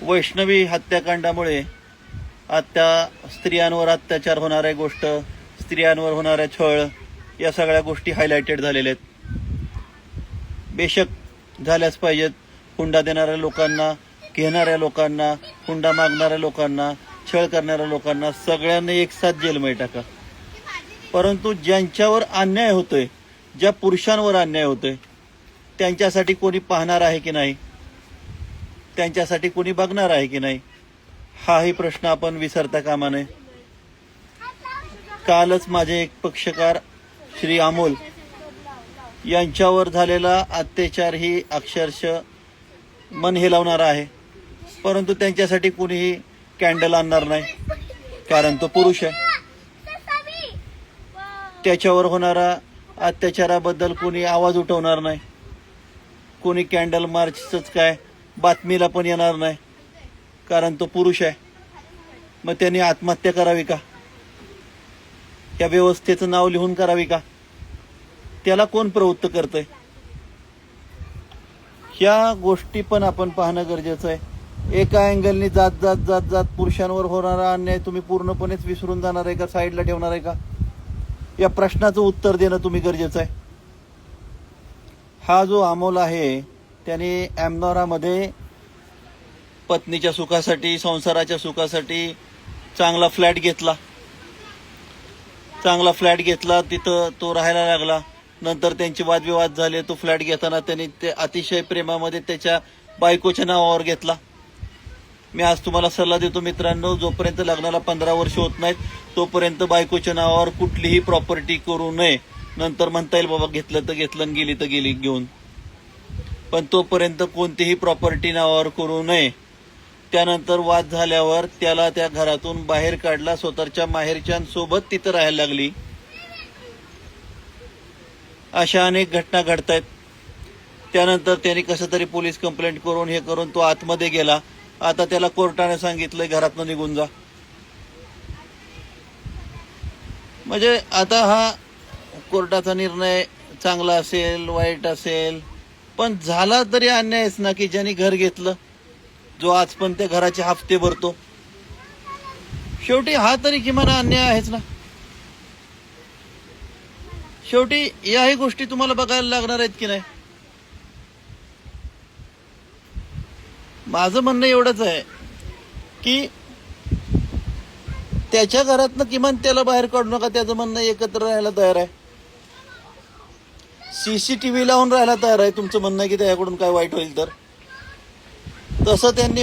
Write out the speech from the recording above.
वैष्णवी हत्याकांडामुळे स्त्रियांवर अत्याचार होणाऱ्या गोष्ट, स्त्रियांवर होणाऱ्या छळ, या सगळ्या गोष्टी हायलाइटेड झालेल्या आहेत. बेशक झाल्याच पाहिजेत. हुंडा देणाऱ्या लोकांना, घेणाऱ्या लोकांना, हुंडा मागणाऱ्या लोकांना, छळ करणाऱ्या लोकांना सगळ्यांना एक साथ जेलमध्ये टाका. परंतु ज्यांच्यावर अन्याय होतोय, ज्या पुरुषांवर अन्याय होतोय, त्यांच्यासाठी कोणी पाहणार आहे की नाही, त्यांच्यासाठी कोणी बघणार आहे की नाही, हाही प्रश्न आपण विसरता कामा नये. कालच माझे एक पक्षकार श्री अमोल यांच्यावर झालेला अत्याचार ही अक्षरशः मन हेलावणारा आहे. परंतु त्यांच्यासाठी कुणीही कॅन्डल आणणार नाही, कारण तो पुरुष आहे. त्याच्यावर होणारा अत्याचाराबद्दल कोणी आवाज उठवणार नाही, कोणी कॅन्डल मार्चच काय बातमीला पण येणार नाही, कारण तो पुरुष आहे. मग त्यांनी आत्महत्या करावी का? या व्यवस्थेचं नाव लिहून करावी का? त्याला कोण प्रवृत्त करतंय? ह्या गोष्टी पण आपण पाहणं गरजेचं आहे. एका अँगलनी जात जात जात जात पुरुषांवर होणारा अन्याय तुम्ही पूर्णपणेच विसरून जाणार आहे का, साईडला ठेवणार आहे का, या प्रश्नाचं उत्तर देणं तुम्ही गरजेचं आहे. हा जो अमोल आहे त्याने अमनोरामध्ये पत्नीच्या सुखासाठी, संसाराच्या सुखासाठी चांगला फ्लॅट घेतला. तिथं तो राहायला लागला. नंतर त्यांचे वादविवाद झाले. तो फ्लॅट घेताना त्यांनी ते अतिशय प्रेमामध्ये त्याच्या बायकोच्या नावावर घेतला. मी आज तुम्हाला सल्ला देतो मित्रांनो, जोपर्यंत लग्नाला 15 वर्ष होत नाहीत तोपर्यंत बायकोच्या नावावर कुठलीही प्रॉपर्टी करू नये. नंतर म्हणता येईल बाबा घेतलं तर घेतलं, गेली तर गेली घेऊन, पण तोपर्यंत कोणतीही प्रॉपर्टी नावावर करू नये. त्यानंतर वाद झाल्यावर त्याला त्या घरातून बाहेर काढला, स्वतःच्या माहेरच्यांसोबत तिथं राहायला लागली. अशा अनेक घटना घडतायत. त्यानंतर त्यांनी कसं तरी पोलीस कंप्लेंट करून हे करून तो आतमध्ये गेला. आता त्याला कोर्टाने सांगितलंय घरातनं निघून जा. म्हणजे आता हा कोर्टाचा निर्णय चांगला असेल वाईट असेल, पण झाला तरी अन्यायच ना, की ज्यांनी घर घेतलं, जो आज पण त्या घराचे हप्ते भरतो, शेवटी हा तरी किमान अन्याय आहेच ना. शेवटी याही गोष्टी तुम्हाला बघायला लागणार आहेत की नाही. माझं म्हणणं एवढंच आहे की त्याच्या घरातनं किमान त्याला बाहेर काढू नका. त्याचं म्हणणं एकत्र राहायला तयार आहे, CCTV लावून राहायला तयार आहे. तुमचं म्हणणं आहे की त्याच्याकडून काय वाईट होईल तर, तसं त्यांनी